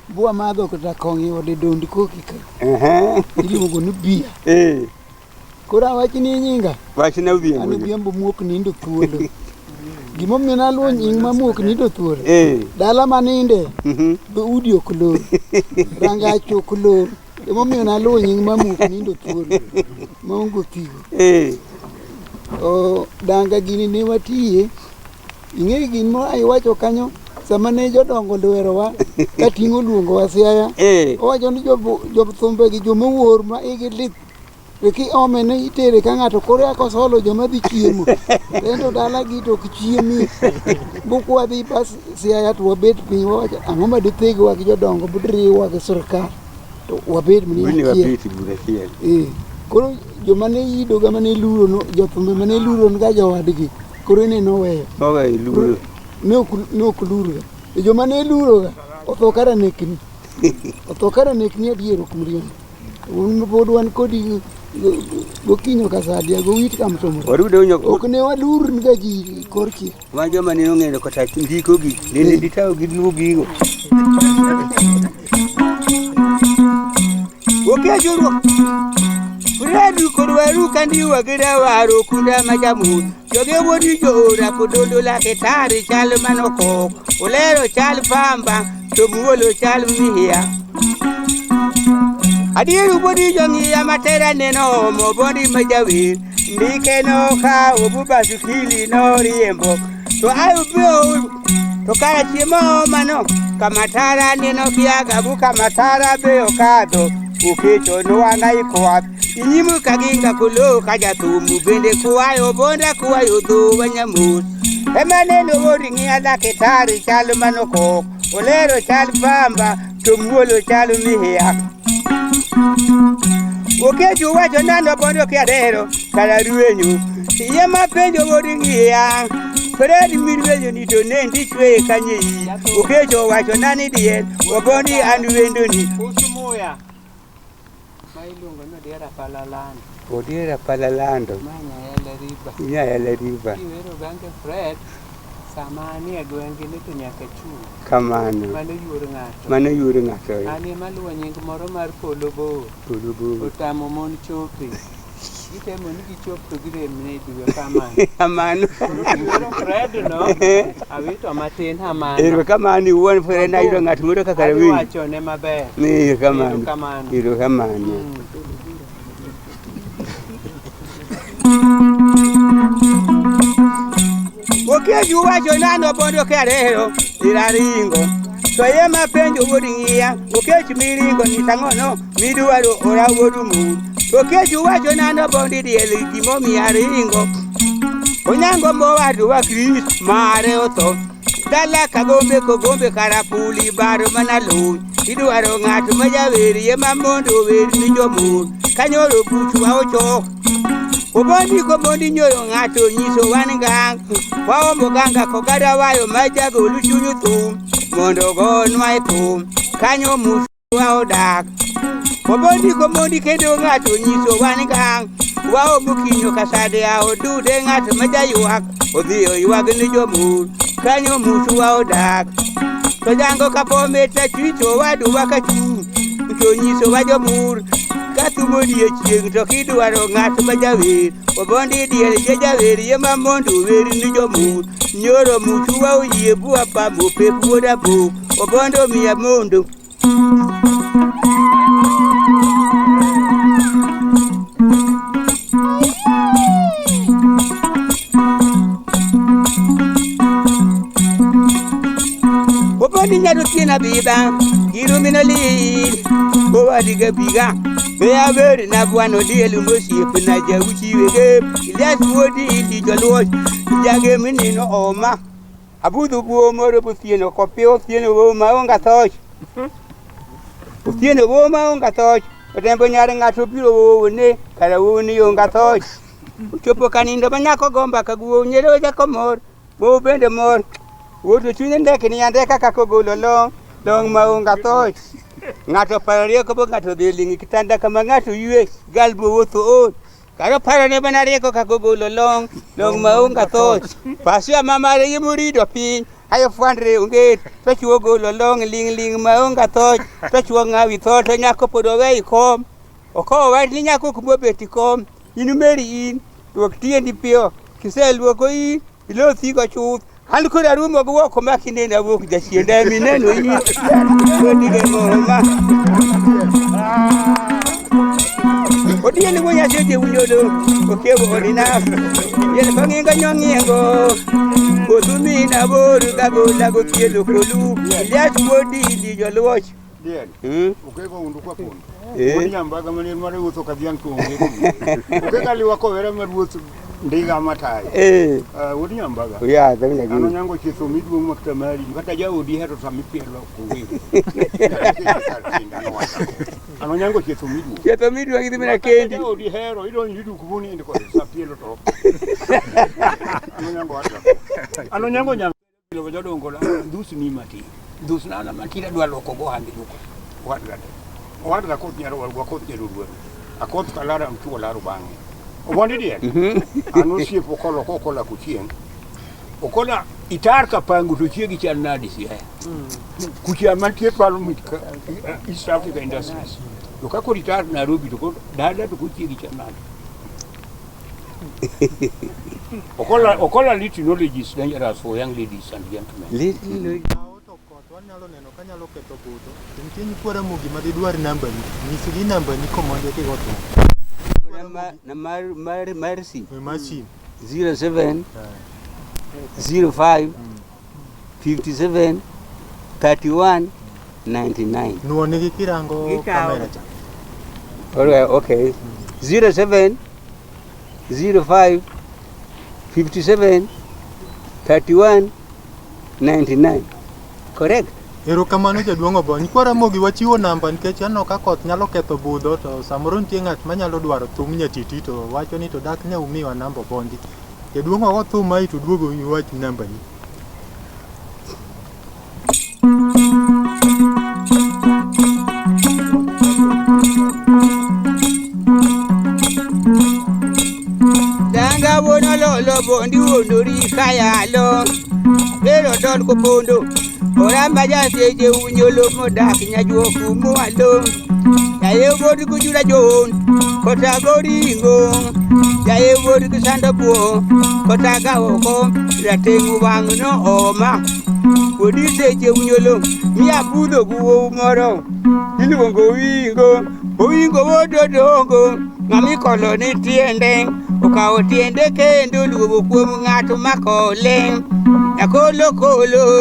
Bua madho kata kongi ode dondi koki ka. Iluongo ni bia. Kora wachini nyinga. Wachina udhiambo. Ani biambo muok nindo thuolo. Gimomiyo naluwo nying mamuok nindo thuolo. Dala maninde. Be udi ok lor. Rangach ok lor. Emomiyo naluwo nying mamuok nindo thuolo. Maongo thigo. Danga gini ne watiye. Ing'e gimo iwacho kanyo. Sama ne jodongo lwerowa kating'o luongo wa siaya. Owacho ni job thumbe gi joma wuor ma igi lit. Ki omene itere ka ng'ato koro akosolo joma dhi chiemo. Ento dala gi to ok chiemi. Buku wadhi pas siaya to wabet piny wawacho ang'o ma dithegwa gi jodongo budriwa gi sirkal. To wabet mni achiel. Koro joma ne yidoga mane luro jothumbe mane luro ga jowadgi. Koro ne noweyo. Luro. Ne ok luroga. Joma ne luroga otho kara nekni. Adier ok mriembo. Pod wan kodi gokinyo kasadia go wit kam somo. Ok ne walur nga ji korki. Ma joma ne ong'eyo kata ndiko gi nende ditawo gi luwo gigo. Juro. Redu korwaru kandi wagira waro kunda majamu. Joge wodi jora kododo la ketari chal manoko. Olero chal pamba to muolo chal mihia. Adiru bodi jongi ya matera neno mo bodi majawir. Ndike no ka obuba sukili no riembo. To ayu bio to kaya chimo mano. Kamatara neno kiaga buka matara beo kado. Ukecho no anga ikuat. Inyimu kaginga kulo kaja Thumu bende kuwayo bonda kuwayo do wanyamus. Emane no wodi ngiada ketari chal manoko. Olero chal pamba to muolo chal mihia. Ukecho wacho nando bondo kiadero kala ruenyu. Yema penjo wodi ngia. Fred mirwenyo ni to nendi chwe kanyi. Ukecho wacho nani dien wabondi anduendo ni. Usumoya. Mailungo no diera palalando. Manya yale riba. Iwero gange Fred. Samani agwenge ni to nyaka chu. Kamano. Mano yuru ng'ato. Ani maluwo nying moro mar polo bo. Otamo mon chopi. Gitemo ni gichop to giremne diwe kamano. Fred no. Awito matin hamano. Kamano wuon Fred na yudo ng'at moro kaka wi. Wacho ne maber. Ni kamano. Iro kamano. Okeju wacho nano bondo karero iraringo. So yema penjo wodi ngia. Okeju miringo ni tangono miduaro ora wodu mu. Okeju wacho nano bondi dieli gimomi aringo. Onyango mo wadu wa Kristo mare otho. Dala kagombe kogombe karapuli baro manalo. Iduaro ng'ato majaweri yema mondo weri ni jomur. Kanyoro butu wa ocho. Obondi nyoyo ng'ato nyiso wan gang. Waombo ganga kogada wayo majago luchunyu Thum. Mondo gonwa Thum. Kanyo musu wa odak. Obondi kendo ng'ato nyiso wan gang. Waombo kinyo kasade ya odude ng'ato majayuak. Odhiyo yuag ni jomur. Kanyo musu wa odak. To jango kapome tachicho wadu wakachu. To nyiso wa jomur. Kathumo die chieng to kidwaro ng'ato majawer. Obondi diere jajawer yema mondo weri ni jomur. Nyoro mutu wa oyie bua pamo pe puoda buk. Obondo miya mondo. Obondi nyado tiena biba. Giro minoli. Owadiga biga. Bea veri na buano dielu mosiepe na jauchi wege. Ilias wodi ili jolwoch. Jage minino oma. Abudho buo moro busieno kopio usieno woma onga thoch. Usieno woma onga thoch. Otembo nyare ng'ato biro wone kara woni onga thoch. Uchopo kanindo manyako gomba kaguo nyero jako mor. Bo bende mor. Wuoto chuny ndeke ni ande kaka kogolo long maunga thoch. Ng'ato paro ko ng'ato dhi lingi kitanda kama ng'ato yue galbo wuotho on. Karo paro ne bana rieko kaka kogolo long maunga thoch. Pasua mama re yimurido piny. Ayo fwandre unge to chuo golo long ling maunga thoch. To chuo ng'awi thoch to nyako podowe ikom. Oko wa ni nyako kubo beti kom. Inumeri in. Duok tiendi pio. Kiseluoko in. Ilo thigo chuth. An kora rumo go ko makine na wuok jachienda mineno yi odige moma odiele wo ya jeje wunyolo okebo orina yele bangenga nyongengo bodumi na boru dago kielo kolu liat bodi li jolwoch Diel. Ukeko undu kwa pondo. Wodi nyambaga mane mare wuotho kadhiang tunge. Ukeka liwa ko wera mar wuotho ndiga matai. Wodi nyambaga. Ya, dhamina gi. Ano nyango chitho miduong makta mari. Kata jaodi hero sami pielo kuwe. Ano nyango chitho miduong. Chitho miduong idhi mina kendi. Jaodi hero idon yidu kubuni ndiko sa pielo to. Ano nyango ata. Ano nyango nyam. Lo jodongo la dus ni mati. Dus na matira dwa loko go handi duko. Wadra kot nyaro wal kot nyaro dwa. Akot kalara mtu la rubangi. Obondi dia. Anu sie pokolo kokola kuchien. Okola itarka pangu to chiegi chan nadi si haya. Kuchia mantie palo mitka East Africa Industries. Loka ko itar Nairobi to dada to kuchiegi chan nadi. Okola little knowledge is dangerous for young ladies and gentlemen. Little wanyalo neno kanyalo keto budho timtini kwara mugi madidwar namba ni nyisigi namba ni komondo ke goto na marsi machine 07 05 57 31 99 nuone gi kirango kamera cha alright okay 07 05 57 31 99 correct. Erokamano jaduong' Obony. Kwara mogi wachiwo namba nikech aneno ka koth nyalo ketho budho to samoro nitie ng'at manyalo dwaro thum Nyatiti to wacho ni to dak ne umiwa namba Obony. Jaduong' ogo thum mai to duogo iwach namba ni. Danga wono lo bondi wonori kaya lo. Pero don ko bondo. Ora maja seje unyolo modak nyajuoku mwalo. Yaye wodi kujura jon. Kota goringo. Yaye wodi kusanda buo. Kota gaoko. Ratengu wangu no oma. Wodi seje unyolo. Mia Budho guo moro. Iluongo wingo. Wingo wodo dongo. Ngami koloni tiende. Okawo tiende kendo luwo kuom ng'ato makole. Yakolo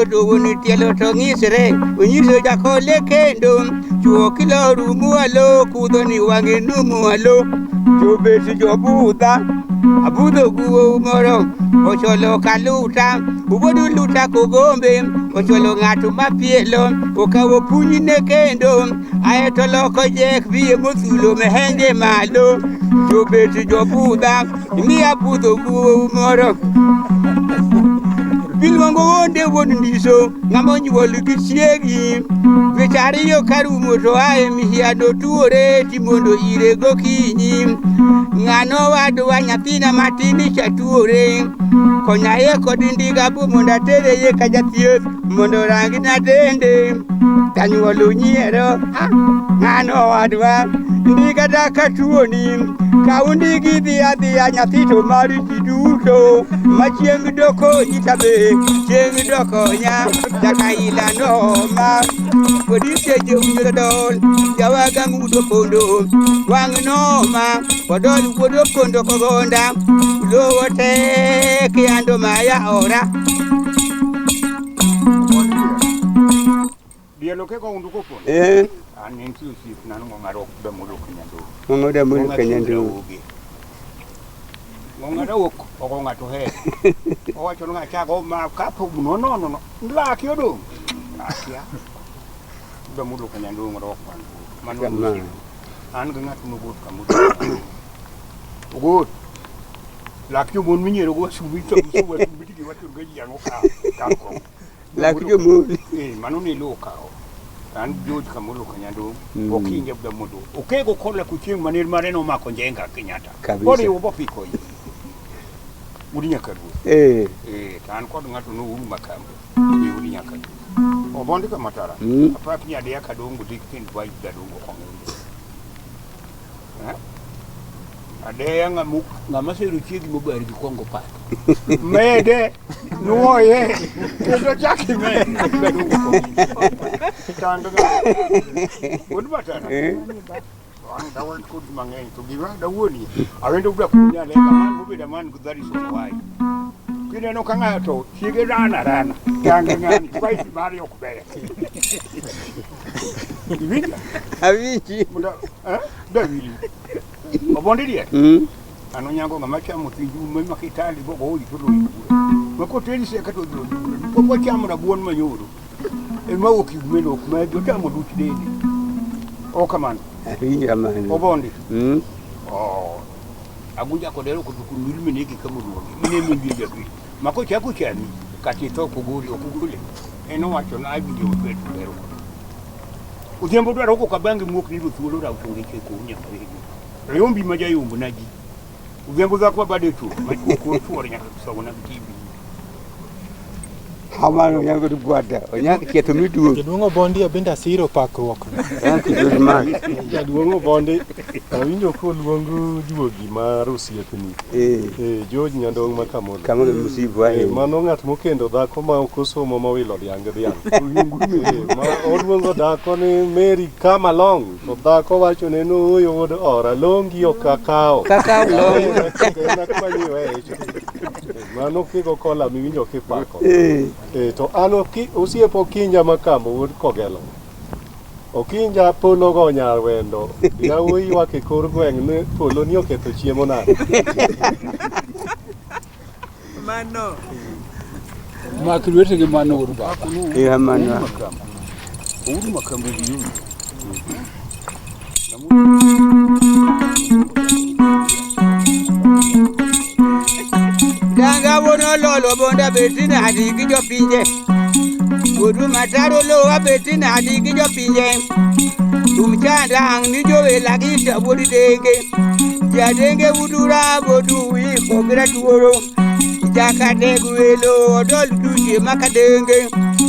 do ni tielo to ngisre unyiso jakole kendo chuo kilo rumualo kudho ni wange numualo jobeti jobudha abudho guo moro ocholo kaluta ubodu luta kogombe ocholo ng'ato mapielo okawo punyine kendo aeto loko jek biye mothulo mehenge malo jobeti jobudha miya budho guo moro Bilwango wonde won ndiso ngamo nyuol gi chiegi wechari yo karumo to ae mihiado tuore timondo ire gokinyi ngano wadwa nyathina matini chatuore konyaye kod ndiga bu monda tere ye kajathieth mondo rangi na dende tanyuolo nyiero ngano wadwa ndiga daka tuoni kaundi dhi adhiya nyathito mari kiduto machieng' doko nyitabe chieng' doko nya daka ila noma kodiseje unyolo dol jawaga ng'udo pondo wang' noma kodol wuodo pondo kogonda lowo te kiando maya ora Dielo ke ko undu ko pondo. Anen tu sip nan ngaro da mulu kenyando. Ngoda mulu kenyando. Ngara wok o ngato he. O wacho ngacha go ma kapo no. Ndla kiodo. Akia. Da mulu kenyando ngaro kwan. Manu. An ngatu no gut kamu. Gut. La kyo bon minyero go subito so wa subiti ki watu gaji yango ka ko. Lak jo muli. Mano ni loka. An George Kamolo Kanyado, Oking of the Modo. Okay, go call a kuching manil marino makonjenga Kenyatta. What do you want people? Udinyakadu. Tan called not to know Macambo. Udinyakadu. Or Bondika Matara. A papi at the Akadong would dictate white that over. Ade yang ngamuk ngamase ruchi di mobile di Congo Park. Mede no ye. Kedo jaki me. Tanda. Would batana. Ang dawal ko mangen to giwa dawoni. Awendo bla kunya le man mo be da man gudari so wai. Kine no kanga to chige rana. Tanga ngani kwai mari okubere. Divina. Aviji. Muda Davili. Obondi dia. Ano nyango ngamacha mutinju mema kitali boko hoyi tulo yibura. Mako teli se kato tulo yibura. Popo chamu na buon manyoro. E mawo ki meno kuma do chamu duti deni. O kamano. Arinja man. Obondi. Oh. Agunja kodero kutukuru miniki kama ruwa. Mine mingi jabi. Mako chaku chani kati to kuguri okugule. Eno wacho na abi yo kwetu lero. Ujembo dwa roko kabangi mwoki nilu thulo ra ufungiche kunya mawegi. Rayombi majayumbu naji. Uvengo za kwa bade tu. Majuko tuwa nyaka kusawona TV. Hamano yango du gwada. Onyaka keto midu. Jaduongo bondi abenda siro pakruok. Thank you very much. Jaduongo bondi awinjo ko luongo juogi mar osiepni. George Nyandong makamolo. Kamolo musibu wa. Mano ng'at mokendo dhako ma ok osomo mawilo dhiang'. Ma oluongo dhako ni Mary come along. To dhako wacho ne no oyud ora longi okakao. Kakao long. Mano kigo kola miwinjo kipako. To ano ki osiepo kinja makamo wuod kogelo. Okinja polo go nyar wendo. Yawuoyi ywak e kor gweng' ni polo ni oketho chiemo nade. Mano. Makulwete ge mano uruba. Mano. Uru makambo yu. Danga wono lolo bonda betina hadigi jo pinje. Kudu mataro lo abetina hadigi jo pinje. Tumchanda ang ni jo elagi saburi denge. Jadenge udura bodu wi kogira tuoro. Jaka deguelo dol duche makadenge.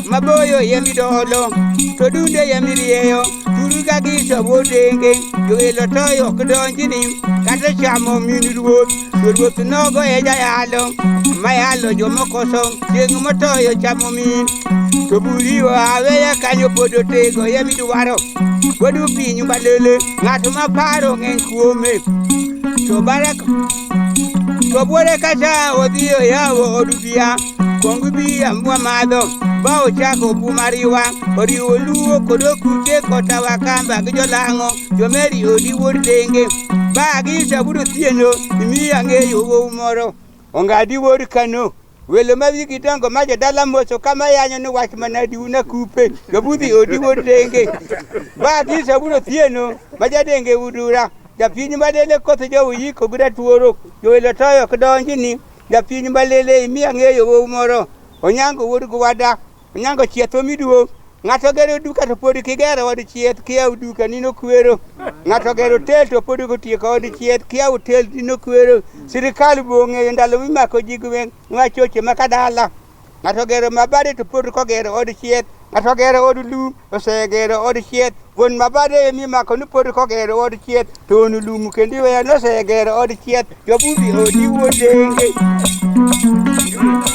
Maboyo yemi dolo. Todunde yemi riyo. Turuga gi saburi denge. Jo elotoyo kudonjini. Kata chamo miniruot. Ruot nogo eja yalo. Mayalo jo mokoso. Jeng motoyo chamo min. To buriwa aweya kanyo podo tego yemi duwaro. Bodu pinyu balele. Ngatu maparo ngen kuome. To barak. To bore kacha odhiyo yawo odubia. Kongu biya mwa madho. Bao chako bumariwa. Oriwo luo kodo kuche kota wakamba gijo lango. Jomeri odi wordenge. Bagi saburu tieno. Imiya ngeyo umoro. Ongadi word kano. Wele mavi kitango maja dala moso kama yanyo no wakimanadi una kupe. Gabudi odi wordenge. Bagi saburu tieno. Maja denge udura. Japini balele kote jo yiko gura tuoro. Jo ele tayo kudonjini. Japini balele imiya ngeyo umoro. Onyango word guwada. Onyango chieto miduo. Ngato gero duka to podi kigero wadi chiet kia uduka nino kwero. Ngato gero tel to podi kutika wadi chiet kia utel nino kwero. Sirikali bonge ndalo wima kojiguwen ngachoche makadala. Ngato gero mabade to podi kogero wadi chiet. Ngato gero wadi lu ose gero wadi chiet. Gon mabade mima konu podi kogero wadi chiet. Tonu lu mukendiwe ya nose gero wadi chiet. Yobubi odi wodenge.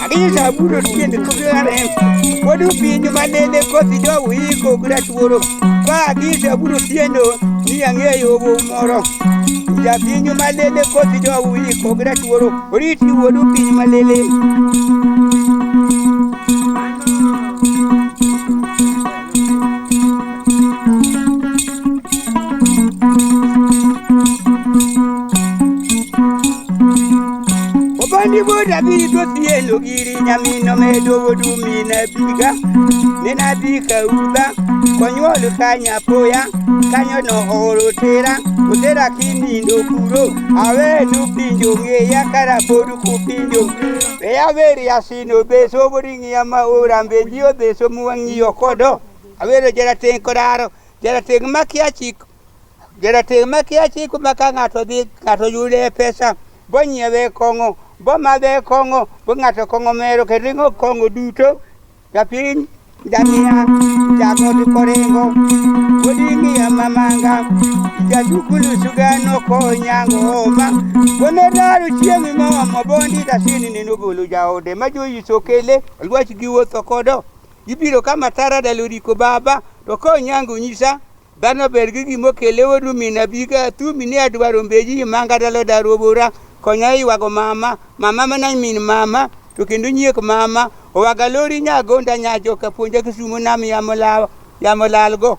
Agisa buru tiende kugare. Wodu pinyu malele kosi jo wiko gura tuoro. Ba agisa buru tiendo ni angeyo wo moro. Ja pinyu malele kosi jo wiko gura tuoro. Oriti wodu pinyu malele. Obandi boda bi do tielo giri nyamino medo wodu mina biga. Nena bika uba. Konyolu kanya poya. Kanyo no oro tera. Kutera kinindo kuro awe nupinjo ngeya kara podu kupinjo ya veri asino beso boringi ama ora mbejio beso muwangiyo kodo awere jara ten kodaro jara ten makiachi kumaka ngato yule pesa bonyewe kongo bomade kongo bongato kongo mero keringo kongo duto yapin Damia, Jago Korengo, Woodingi Mamanga, Jadukulu Sugano Konyango, Bonadaru Chiami Mama Bondi, the scene in Nugulu Jao, the Majo Yisokele, and what you give us a codo. You be the Kamatara de Ludico Baba, the Konyango Nisa, Dano Bergi Mokele, Rumina Biga, 2 minutes Warumbeji, Mangadalo da Robura, Konyai Wago Mama, Mama I mean Mama, to Kindunya Mama. Wagalori nya gonda nya joka punja kusumu nami yamolalgo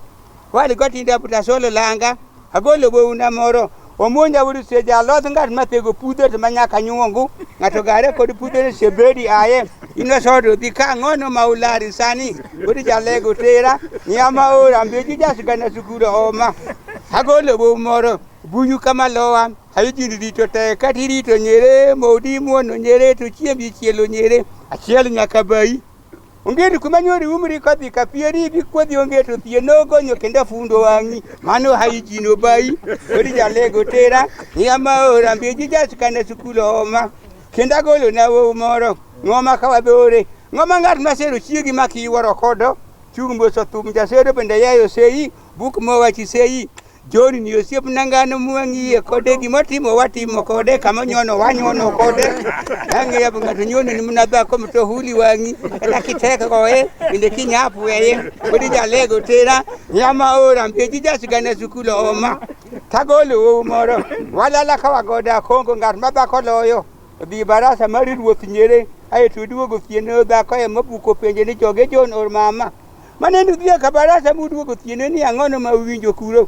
wali goti nda puta solo langa agolo bo una moro omonja wuri seja lot ngat matego puder manya kanyungu ngato gare ko puder sebedi aye ino sodo dika ngono maulari sani wuri jalego tera nyama ora mbeji jasigana sukura oma agolo bo moro buyu kama lowa hayiji dito te katiri to nyere modi mono nyere to chiembi chielo nyere achiel nyaka bai ongeri kumanyori umri kadhi kapieri bikwodhi ongeto thieno gonyo kenda fundo wangi mano hayiji no bai ori jalego tera nyama ora mbeji jasikana sukulo oma kenda golo na wo moro ngoma kawabore ngoma ngat masero chiegi makiworo kodo chumbo so Thum jasero bende yayo sei buk mo wachi sei Joni ni osiep nangano muangi kode gimotimo watimo kode kama nyono wanyono kode ange ya bungato nyono ni munaba ko mto huli wangi na kiteka koe inde kinyapu yeye kodi jalego tera nyama ora mbeji jasigana sukulo oma tagolo wo moro wala la kawagoda kongo ngat maba ko loyo bi barasa mari ruoth nyere ay tudugo fieno da ko e mabuko penje ni joge jon or mama manendu dia kabarasa mudugo fieno ni angono mawinjo kuro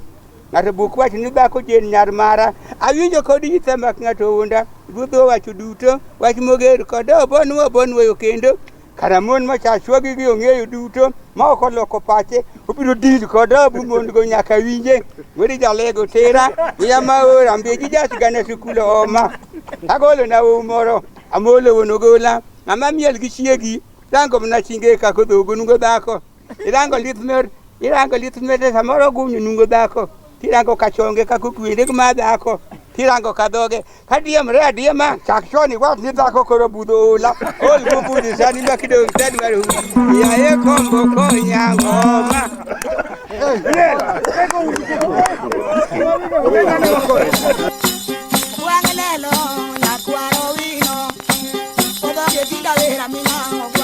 ngato buk wach ni dhako jen nyar mara awinjo kodi yithamak ngato unda budho wacho duto wach moger kodo bonwo kendo karamon macha chwagi gi ong'eyo duto ma ok oloko pache obiro dil kodo bumond go nyaka winje ngori jalego tera yama ora mbeji jasigana sukulo oma agolo na moro amolo wonogola mama miel gi chiegi dango mna chinge ka kodo gunungo dhako irango litmer samoro gunyo nungo dhako tirango kachonge kakukwire kumadhako tirango kadhoge kadiemre adiema chakshoni wat ni dhako koro budho la ol kubudi sani makidong sani waru yaye kombo konyango ma Wangelelo na kwaro wino odo ke tinda vera minango